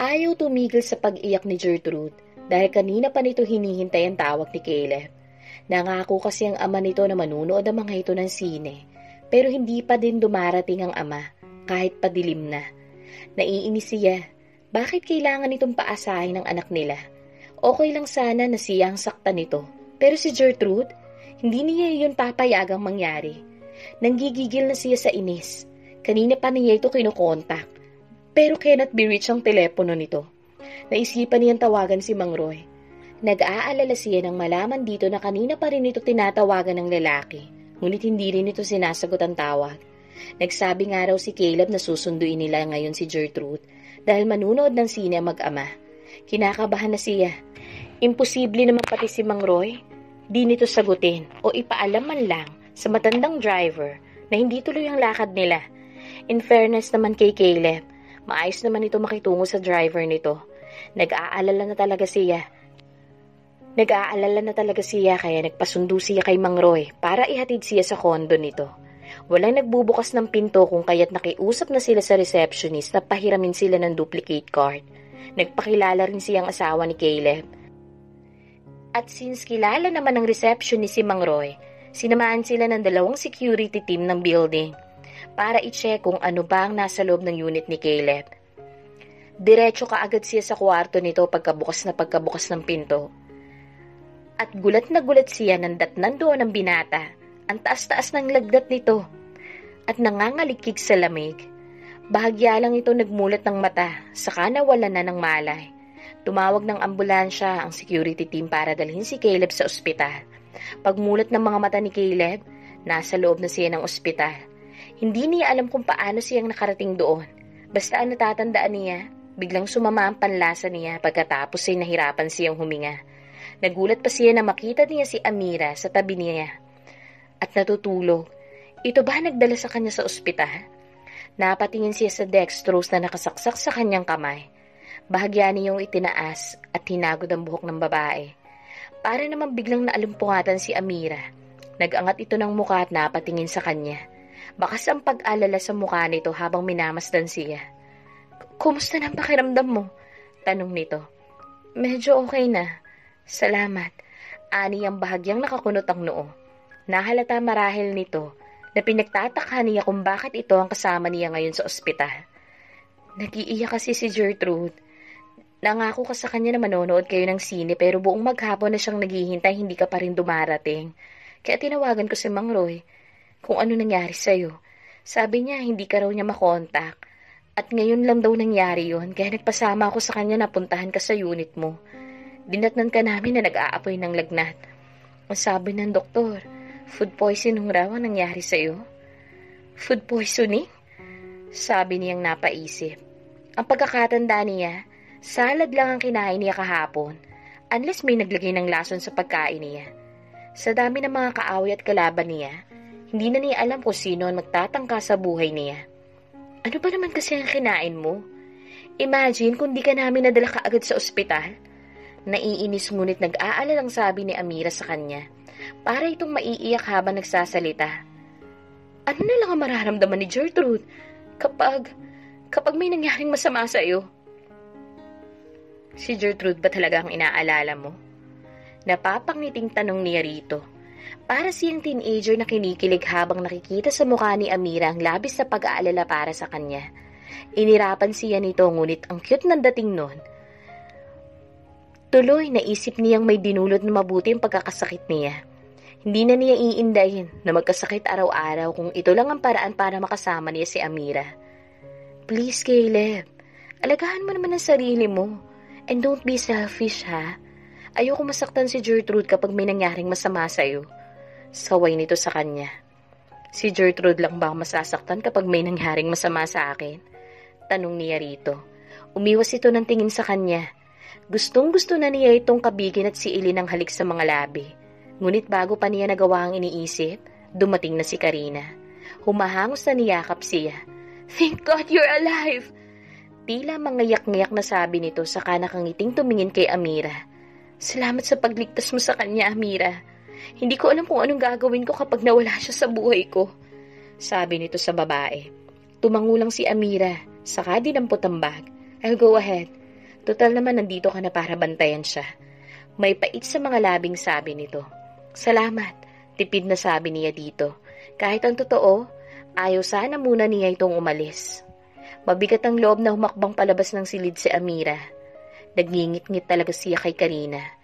Ayaw tumigil sa pag-iyak ni Gertrude dahil kanina pa nito hinihintay ang tawag ni Caleb. Nangako kasi ang ama nito na manunood ang mga ito ng sine, pero hindi pa din dumarating ang ama kahit padilim na. Naiinis siya. Bakit kailangan itong paasahin ng anak nila? Okay lang sana na siya ang saktan nito, pero si Gertrude, hindi niya yun papayagang mangyari. Nanggigigil na siya sa inis. Kanina pa niya ito kinukontak, pero cannot be reached ang telepono nito. Naisipan niyang tawagan si Mang Roy. Nag-aalala siya nang malaman dito na kanina pa rin ito tinatawagan ng lalaki, ngunit hindi rin ito sinasagot ang tawag. Nagsabi nga raw si Caleb na susunduin nila ngayon si Gertrude dahil manunood ng sine ang mag-ama. Kinakabahan na siya. Imposible naman pati si Mang Roy di nito sagutin o ipaalam man lang sa matandang driver na hindi tuloy ang lakad nila. In fairness naman kay Caleb, maayos naman ito makitungo sa driver nito. Nag-aalala na talaga siya kaya nagpasundo siya kay Mang Roy para ihatid siya sa kondo nito. Walang nagbubukas ng pinto kung kaya't nakiusap na sila sa receptionist na pahiramin sila ng duplicate card. Nagpakilala rin siyang asawa ni Caleb. At since kilala naman ng receptionist si Mang Roy, sinamahan sila ng 2 security team ng building para i-check kung ano ba ang nasa loob ng unit ni Caleb. Diretso kaagad siya sa kwarto nito pagkabukas ng pinto. At gulat na gulat siya nang datnan doon ng binata. Ang taas-taas ng lagdat nito at nangangalikig sa lamig. Bahagya lang ito nagmulat ng mata, saka nawalan na ng malay. Tumawag ng ambulansya ang security team para dalhin si Caleb sa ospital. Pagmulat ng mga mata ni Caleb, nasa loob na siya ng ospital. Hindi niya alam kung paano siyang nakarating doon. Basta ang natatandaan niya, biglang sumama ang panlasa niya pagkatapos ay nahirapan siyang huminga. Nagulat pa siya na makita niya si Amira sa tabi niya at natutulog. Ito ba nagdala sa kanya sa ospital? Napatingin siya sa dextrose na nakasaksak sa kanyang kamay. Bahagya niyang itinaas at hinagod ang buhok ng babae. Para naman biglang naalumpungatan si Amira. Nag-angat ito ng mukha at napatingin sa kanya. Bakas ang pag-alala sa mukha nito habang minamasdan siya. Kumusta na ang pakiramdam mo? Tanong nito. Medyo okay na. Salamat. Ani ang bahagyang nakakunot ang noo. Nahalata marahil nito na pinagtatakha niya kung bakit ito ang kasama niya ngayon sa ospital. Nag-iiyak kasi si Gertrude. Nangako ka sa kanya na manonood kayo ng sine pero buong maghapon na siyang naghihintay hindi ka pa rin dumarating. Kaya tinawagan ko si Mang Roy kung ano nangyari sa'yo. Sabi niya hindi ka raw niya makontak at ngayon lang daw nangyari yun kaya nagpasama ako sa kanya na puntahan ka sa unit mo. Dinatnan ka namin na nag-aapoy ng lagnat. Ang sabi ng doktor, food poisoning raw ang nangyari sa'yo. Food poisoning? Sabi niyang napaisip. Ang pagkakatanda niya, salad lang ang kinain niya kahapon, unless may naglagay ng lason sa pagkain niya. Sa dami ng mga kaaway at kalaban niya, hindi na niya alam kung sino ang magtatangka sa buhay niya. Ano ba naman kasi ang kinain mo? Imagine kung di ka namin nadala kaagad sa ospital. Naiinis ngunit nag-aalalang sabi ni Amira sa kanya, para itong maiiyak habang nagsasalita. Ano na lang ang mararamdaman ni Gertrude kapag may nangyaring masama sa iyo? Si Gertrude ba talaga ang inaalala mo? Napapangiting tanong niya rito. Para siyang teenager na kinikilig habang nakikita sa mukha ni Amira ang labis na pag-aalala para sa kanya. Inirapan siya nito ngunit ang cute ng dating nun. Tuloy naisip niyang may dinulot na mabuti ang pagkakasakit niya. Hindi na niya iindahin na magkasakit araw-araw kung ito lang ang paraan para makasama niya si Amira. Please, Caleb, alagahan mo naman ang sarili mo. And don't be selfish, ha? Ayoko masaktan si Gertrude kapag may nangyaring masama sa'yo. Saway nito sa kanya. Si Gertrude lang ba masasaktan kapag may nangyaring masama sa akin? Tanong niya rito. Umiwas ito ng tingin sa kanya. Gustong-gusto na niya itong kabigin at siilin ang halik sa mga labi. Ngunit bago pa niya nagawa ang iniisip, dumating na si Karina. Humahangos na niyakap siya. Thank God you're alive! Tila mangayak-ngayak na sabi nito saka nakangiting tumingin kay Amira. Salamat sa pagligtas mo sa kanya, Amira. Hindi ko alam kung anong gagawin ko kapag nawala siya sa buhay ko. Sabi nito sa babae. Tumangulang si Amira, saka dinampot ang bag. I'll go ahead. Total naman nandito ka na para bantayan siya. May pait sa mga labing sabi nito. Salamat, tipid na sabi niya dito. Kahit ang totoo, ayaw sana muna niya itong umalis. Mabigat ang loob na humakbang palabas ng silid si Amira. Nagngingit-ngit talaga siya kay Karina.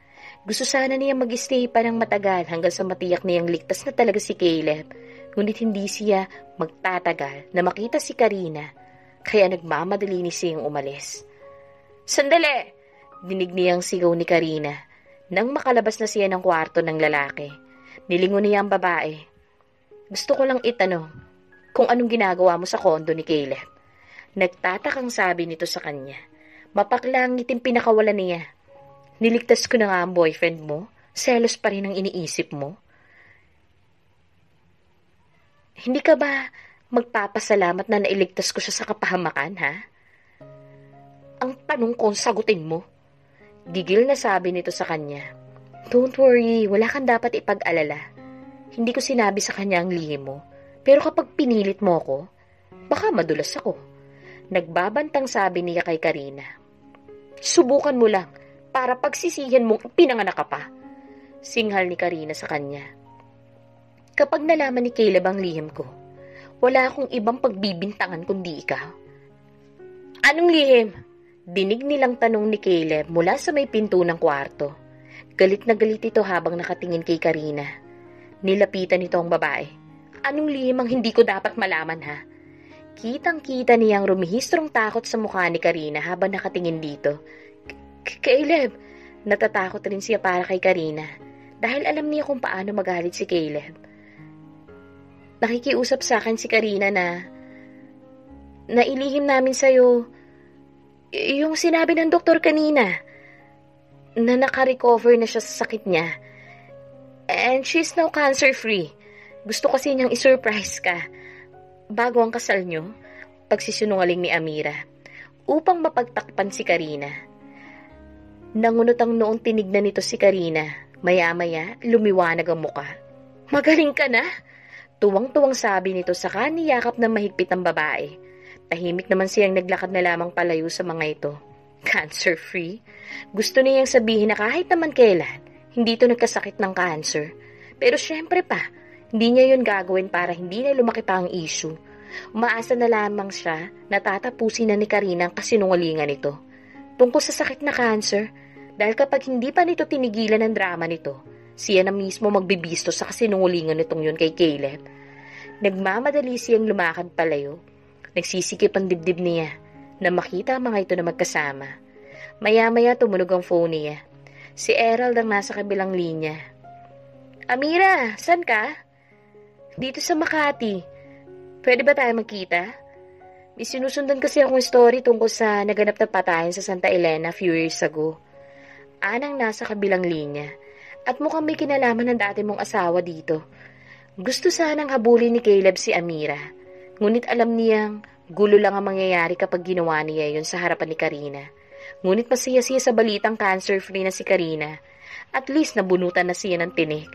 Gusto sana niya mag-stay pa ng matagal hanggang sa matiyak niyang ligtas na talaga si Caleb. Ngunit hindi siya magtatagal na makita si Karina. Kaya nagmamadali ni siyang umalis. Sandali! Dinig niyang sigaw ni Karina. Nang makalabas na siya ng kwarto ng lalaki, nilingon niya ang babae. Gusto ko lang itanong kung anong ginagawa mo sa kondo ni Caleb. Nagtatakang sabi nito sa kanya. Mapaklangit yung pinakawalan niya. Niligtas ko na nga ang boyfriend mo. Selos pa rin ang iniisip mo. Hindi ka ba magpapasalamat na nailigtas ko siya sa kapahamakan, ha? Ang tanong ko, sagutin mo. Gigil na sabi nito sa kanya. Don't worry, wala kang dapat ipag-alala. Hindi ko sinabi sa kanya ang lihim mo. Pero kapag pinilit mo ako, baka madulas ako. Nagbabantang sabi niya kay Karina. Subukan mo lang, para pagsisihan mong pinanganak ka pa. Singhal ni Karina sa kanya. Kapag nalaman ni Caleb ang lihim ko, wala akong ibang pagbibintangan kundi ikaw. Anong lihim? Dinig nilang tanong ni Caleb mula sa may pinto ng kwarto. Galit na galit ito habang nakatingin kay Karina. Nilapitan ito ang babae. Anong lihim ang hindi ko dapat malaman, ha? Kitang-kita niyang rumihistrong takot sa mukha ni Karina habang nakatingin dito. Caleb! Natatakot rin siya para kay Karina dahil alam niya kung paano magalit si Caleb. Nakikiusap sa akin si Karina na ilihim namin sa'yo yung sinabi ng doktor kanina na naka-recover na siya sa sakit niya. And she's now cancer-free. Gusto kasi niyang isurprise ka bago ang kasal niyo, pagsisinungaling ni Amira, upang mapagtakpan si Karina. Nangunot ang noong tinignan nito si Karina. Maya-maya, lumiwanag ang muka. Magaling ka na? Tuwang-tuwang sabi nito sa kaniyakap na mahigpit ang babae. Tahimik naman siyang naglakad na lamang palayo sa mga ito. Cancer-free? Gusto niyang sabihin na kahit naman kailan, hindi ito nagkasakit ng cancer. Pero syempre pa, hindi niya yun gagawin para hindi na lumaki pa ang issue. Umaasa na lamang siya na tatapusin na ni Karina ang kasinungalingan nito tungkol sa sakit na cancer, dahil kapag hindi pa nito tinigilan ang drama nito, siya na mismo magbibisto sa kasinungalingan nitong yun kay Caleb. Nagmamadali siyang lumakad palayo. Nagsisikip ang dibdib niya na makita ang mga ito na magkasama. Maya-maya tumunog ang phone niya. Si Errol ang nasa kabilang linya. Amira, saan ka? Dito sa Makati. Pwede ba tayo magkita? May sinusundan kasi akong story tungkol sa naganap na patayan sa Santa Elena few years ago. Anang nasa kabilang linya. At mukhang may kinalaman ng dati mong asawa dito. Gusto sanang habulin ni Caleb si Amira. Ngunit alam niyang gulo lang ang mangyayari kapag ginawa niya yun sa harapan ni Karina. Ngunit masaya siya sa balitang cancer-free na si Karina. At least nabunutan na siya ng tinik.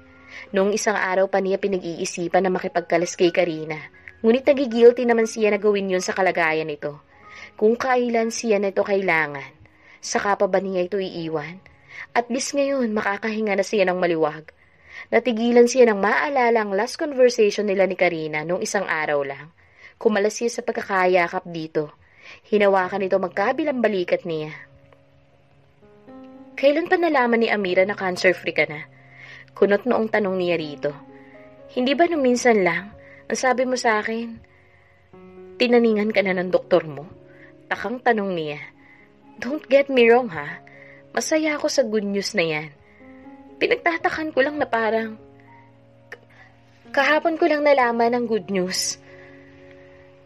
Noong isang araw pa niya pinag-iisipan na makipagkalas kay Karina. Ngunit nagigilty naman siya na gawin yun sa kalagayan nito. Kung kailan siya na ito kailangan, saka pa ba niya ito iiwan? At least ngayon makakahinga na siya ng maliwag. Natigilan siya ng maalala ang last conversation nila ni Karina noong isang araw lang. Kumalas siya sa pagkakayakap dito. Hinawakan ito magkabilang balikat niya. Kailan pa nalaman ni Amira na cancer-free ka na? Kunot noong tanong niya rito. Hindi ba nung minsan lang, ang sabi mo sa akin, tinaningan ka na ng doktor mo? Takang tanong niya. Don't get me wrong ha, masaya ako sa good news na yan. Pinagtatakan ko lang na parang, kahapon ko lang nalaman ang good news.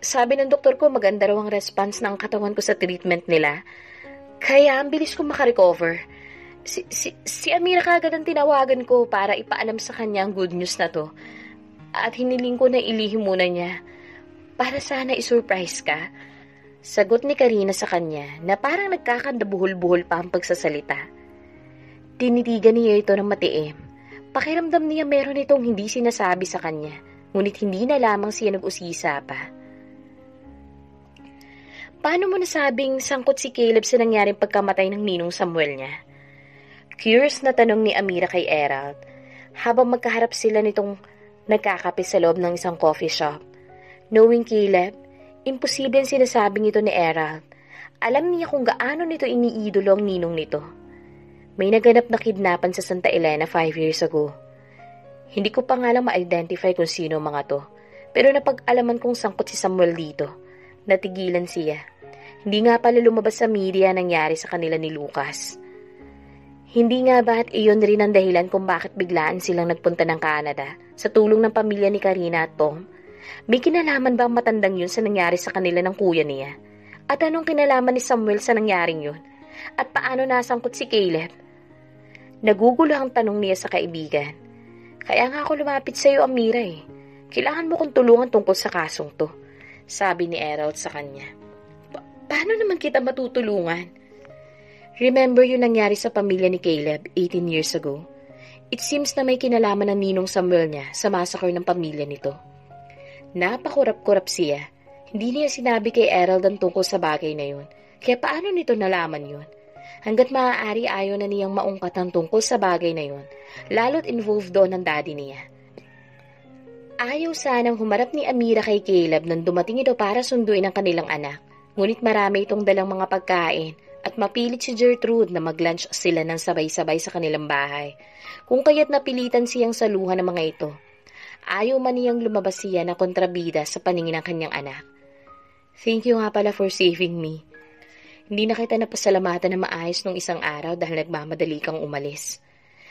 Sabi ng doktor ko maganda raw ang response ng katawan ko sa treatment nila. Kaya ang bilis ko makarecover. Si Amira kagad ang tinawagan ko para ipaalam sa kanya ang good news na to. At hiniling ko na ilihim muna niya para sana isurprise ka. Sagot ni Karina sa kanya na parang nagkakandabuhol-buhol pa ang pagsasalita. Tinitigan niya ito ng matiim. Pakiramdam niya meron itong hindi sinasabi sa kanya, ngunit hindi na lamang siya nag-usisa pa. paano mo nasabing sangkot si Caleb sa nangyaring pagkamatay ng ninong Samuel niya? Curious na tanong ni Amira kay Erald, habang magkaharap sila nitong nagkakape sa loob ng isang coffee shop. Knowing Caleb, imposible ang sinasabing ito ni Erald. Alam niya kung gaano nito iniidolo ang ninong nito. May naganap na kidnapan sa Santa Elena 5 years ago. Hindi ko pa nga lang ma-identify kung sino mga to, pero napag-alaman kong sangkot si Samuel dito. Natigilan siya. Hindi nga pala lumabas sa media nangyari sa kanila ni Lucas. Hindi nga ba at iyon rin ang dahilan kung bakit biglaan silang nagpunta ng Canada sa tulong ng pamilya ni Karina at Tom? May kinalaman ba ang matandang yun sa nangyari sa kanila ng kuya niya? At anong kinalaman ni Samuel sa nangyaring yun? At paano nasangkot si Caleb? Nagugulo ang tanong niya sa kaibigan. Kaya nga ako lumapit sa iyo, Amira eh. Kailangan mo kong tulungan tungkol sa kasong to, sabi ni Erald sa kanya. Paano naman kita matutulungan? Remember yung nangyari sa pamilya ni Caleb 18 years ago? It seems na may kinalaman ng ninong Samuel niya sa massacre ng pamilya nito. Napakurap-kurap siya. Hindi niya sinabi kay Erald ang tungkol sa bagay na yun. Kaya paano nito nalaman yun? Hanggat maaari ayaw na niyang maungkat ang tungkol sa bagay na yun, lalo't involved doon ang daddy niya. Ayaw sanang humarap ni Amira kay Caleb nang dumating ito para sunduin ang kanilang anak. Ngunit marami itong dalang mga pagkain at mapilit si Gertrude na mag-lunch sila ng sabay-sabay sa kanilang bahay. Kung kaya't napilitan siyang saluhan ng mga ito. Ayaw man niyang lumabas siya na kontrabida sa paningin ng kanyang anak. Thank you nga pala for saving me. Hindi na kita napasalamatan na maayos nung isang araw dahil nagmamadali kang umalis.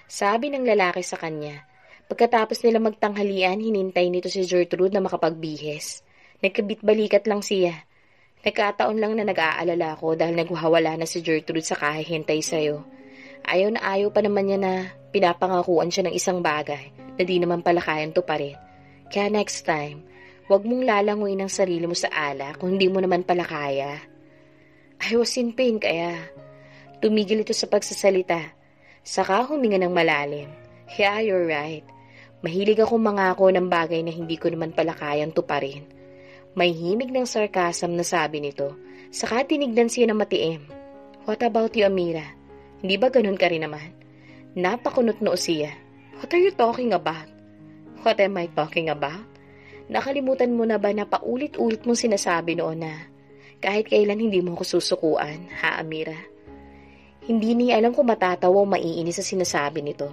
Sabi ng lalaki sa kanya. Pagkatapos nila magtanghalian, hinintay nito si Gertrude na makapagbihis. Nagkabit-balikat lang siya. Nagkataon lang na nag-aalala ko dahil nagwawala na si Gertrude sa kahihintay sa'yo. Ayaw na ayaw pa naman niya na pinapangakuan siya ng isang bagay na di naman pala kayang tuparin. Kaya next time, huwag mong lalanguin ang sarili mo sa ala kung hindi mo naman pala kaya. I was in pain kaya tumigil ito sa pagsasalita. Saka huminga ng malalim. Yeah, you're right. Mahilig akong mangako ng bagay na hindi ko naman pala kayang tuparin. May himig ng sarcasm na sabi nito, saka tinignan siya ng matiim. What about you, Amira? Hindi ba ganun ka rin naman? Napakunot-noo siya. What are you talking about? What am I talking about? Nakalimutan mo na ba na paulit-ulit mong sinasabi noon na kahit kailan hindi mo ako susukuan, ha, Amira? Hindi niya alam kung matatawa o maiinis sa sinasabi nito.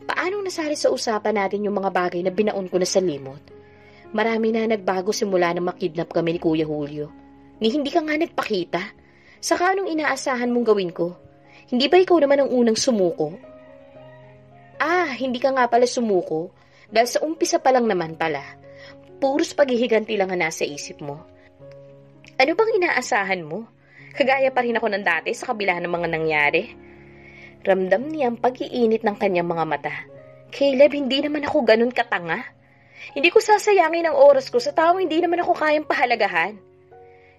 Paanong nasari sa usapan natin yung mga bagay na binaon ko na sa limot? Marami na nagbago simula na makidnap kami ni Kuya Julio. Ni hindi ka nga nagpakita. Saka anong inaasahan mong gawin ko? Hindi ba ikaw naman ang unang sumuko? Hindi ka nga pala sumuko. Dahil sa umpisa pa lang naman pala. Puros paghihiganti lang ang nasa isip mo. Ano bang inaasahan mo? Kagaya pa rin ako ng dati sa kabila ng mga nangyari. Ramdam niya ang pag-iinit ng kanyang mga mata. Caleb, hindi naman ako ganun katanga. Hindi ko sasayangin ang oras ko sa taong hindi naman ako kayang pahalagahan.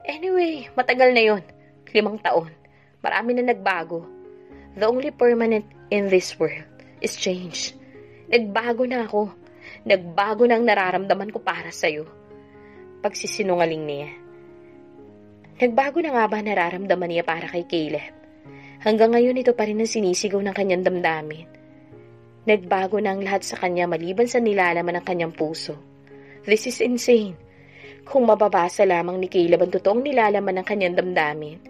Anyway, matagal na yon. 5 taon. Marami na nagbago. The only permanent in this world is change. Nagbago na ako. Nagbago na ang nararamdaman ko para sa'yo. Pagsisinungaling niya. Nagbago na nga ba nararamdaman niya para kay Caleb? Hanggang ngayon ito pa rin ang sinisigaw ng kanyang damdamin. Nagbago na ang lahat sa kanya maliban sa nilalaman ng kanyang puso. This is insane. Kung mababasa lamang ni Caleb ang totoong nilalaman ng kanyang damdamin,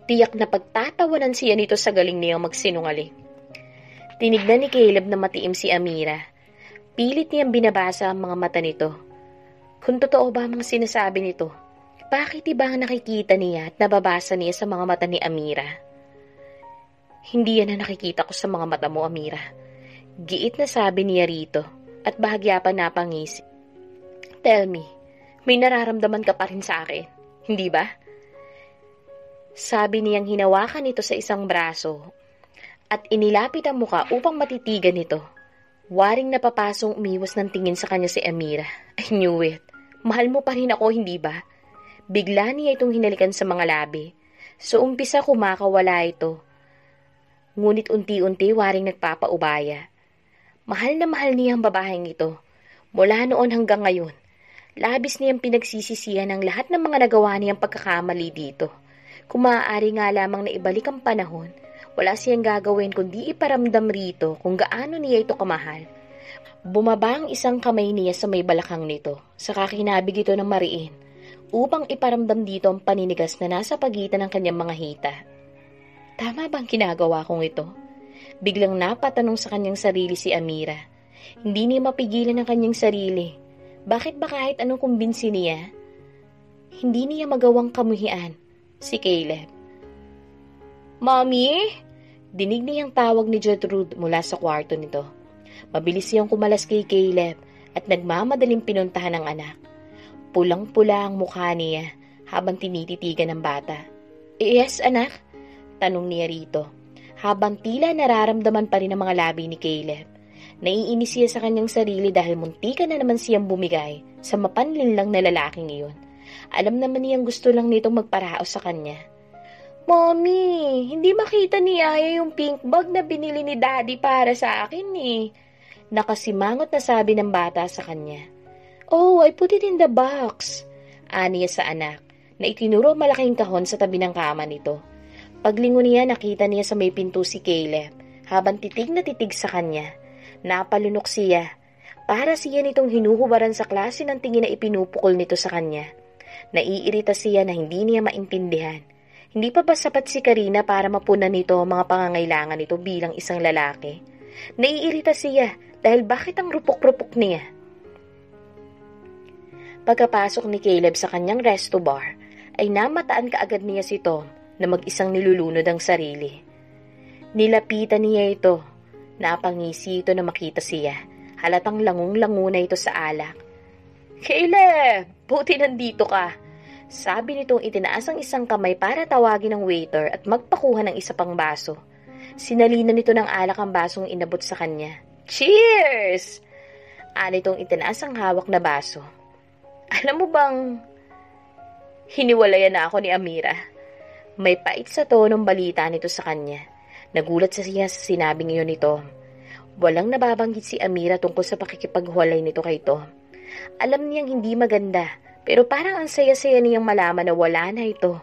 tiyak na pagtatawanan siya nito sa galing niyang magsinungaling. Tinignan ni Caleb na matiim si Amira. Pilit niyang binabasa ang mga mata nito. Kung totoo ba ang mga sinasabi nito, bakit iba ang nakikita niya at nababasa niya sa mga mata ni Amira? Hindi yan na nakikita ko sa mga mata mo, Amira. Giit na sabi niya rito at bahagya pa napangisi. Tell me, may nararamdaman ka pa rin sa akin, hindi ba? Sabi niyang hinawakan ito sa isang braso at inilapit ang muka upang matitigan ito. Waring napapasong umiwas ng tingin sa kanya si Amira. I knew it. Mahal mo pa rin ako, hindi ba? Bigla niya itong hinalikan sa mga labi. So umpisa kumakawala ito. Ngunit unti-unti waring nagpapaubaya. Mahal na mahal niya ang babaeng ito. Mula noon hanggang ngayon. Labis niyang pinagsisisihan ang lahat ng mga nagawa niyang pagkakamali dito. Kung maaari nga lamang na ibalik ang panahon, wala siyang gagawin kundi iparamdam rito kung gaano niya ito kamahal. Bumaba ang isang kamay niya sa may balakang nito, saka kinabig ito ng mariin, upang iparamdam dito ang paninigas na nasa pagitan ng kanyang mga hita. Tama bang ginagawa kong ito? Biglang napatanong sa kanyang sarili si Amira. Hindi niya mapigilan ang kanyang sarili. Bakit ba kahit anong kumbinsi niya, hindi niya magawang kamuhian si Caleb? Mommy? Dinig niyang tawag ni Gertrude mula sa kwarto nito. Mabilis siyang kumalas kay Caleb at nagmamadaling pinuntahan ang anak. Pulang-pula ang mukha niya habang tinititigan ng bata. Yes, anak? Tanong niya rito, habang tila nararamdaman pa rin ang mga labi ni Caleb. Naiinis siya sa kanyang sarili dahil muntikan na naman siyang bumigay sa mapanlinlang na lalaking iyon. Alam naman niyang gusto lang nitong magparaos sa kanya. Mommy, hindi makita ni Aya yung pink bag na binili ni Daddy para sa akin eh. Nakasimangot na sabi ng bata sa kanya. Oh, I put it in the box. Aniya sa anak, na itinuro malaking kahon sa tabi ng kama nito. Paglingon niya, nakita niya sa may pinto si Caleb, habang titig na titig sa kanya. Napalunok siya. Para siya nitong hinuhubaran sa klase ng tingin na ipinupukol nito sa kanya. Naiirita siya na hindi niya maintindihan. Hindi pa ba sapat si Karina para mapunan nito ang mga pangangailangan nito bilang isang lalaki? Naiirita siya dahil bakit ang rupok-rupok niya? Pagkapasok ni Caleb sa kanyang resto bar, ay namataan kaagad niya si Tom na mag-isang nilulunod ang sarili. Nilapitan niya ito. Napangisi ito na makita siya. Halatang langung-lango na ito sa alak. Caleb, buti nandito ka. Sabi nitong itinaas ang isang kamay para tawagin ang waiter at magpakuha ng isa pang baso. Sinalina nito ng alak ang basong inabot sa kanya. Cheers! Anitong itinaas ang hawak na baso. Alam mo bang, hiniwalayan na ako ni Amira. May pait sa tonong balita nito sa kanya. Nagulat siya sa sinabing iyon nito. Walang nababanggit si Amira tungkol sa pakikipaghuwalay nito kay Tom. Alam niyang hindi maganda, pero parang ang saya-saya niyang malaman na wala na ito.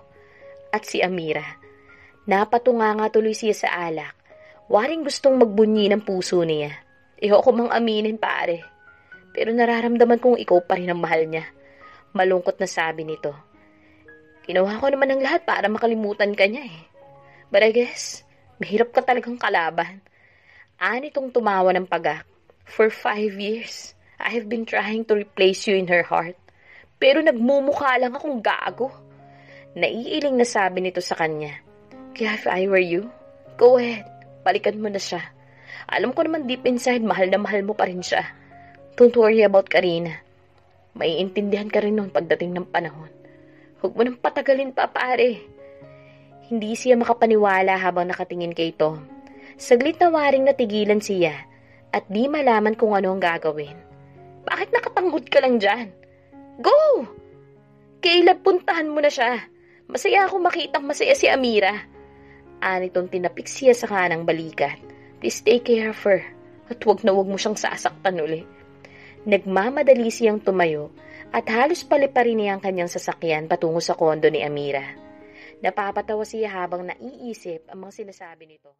At si Amira. Napatunga nga tuloy siya sa alak. Waring gustong magbunyi ng puso niya. Ayoko mang aminin, pare. Pero nararamdaman kong ikaw pa rin ang mahal niya. Malungkot na sabi nito. Ginawa ko naman ang lahat para makalimutan ka niya eh. But I guess, mahirap ka talagang kalaban. Anitong tumawa ng pagak. For 5 years, I have been trying to replace you in her heart. Pero nagmumukha lang akong gago. Naiiling na sabi nito sa kanya. Kaya if I were you, go ahead, balikan mo na siya. Alam ko naman deep inside, mahal na mahal mo pa rin siya. Don't worry about Karina. Maiintindihan ka rin noon pagdating ng panahon. Huwag mo nang patagalin pa, pare. Hindi siya makapaniwala habang nakatingin kay Tom. Saglit na waring natigilan siya at di malaman kung ano ang gagawin. Bakit nakatanghod ka lang dyan? Go! Caleb, puntahan mo na siya. Masaya ako makitang masaya si Amira. Anitong tinapik siya sa kanang balikat. Please take care of her at wag na wag mo siyang sasaktan uli. Nagmamadali siyang tumayo at halos paliparin niya ang kanyang sasakyan patungo sa kondo ni Amira. Napapatawa siya habang naiisip ang mga sinasabi nito.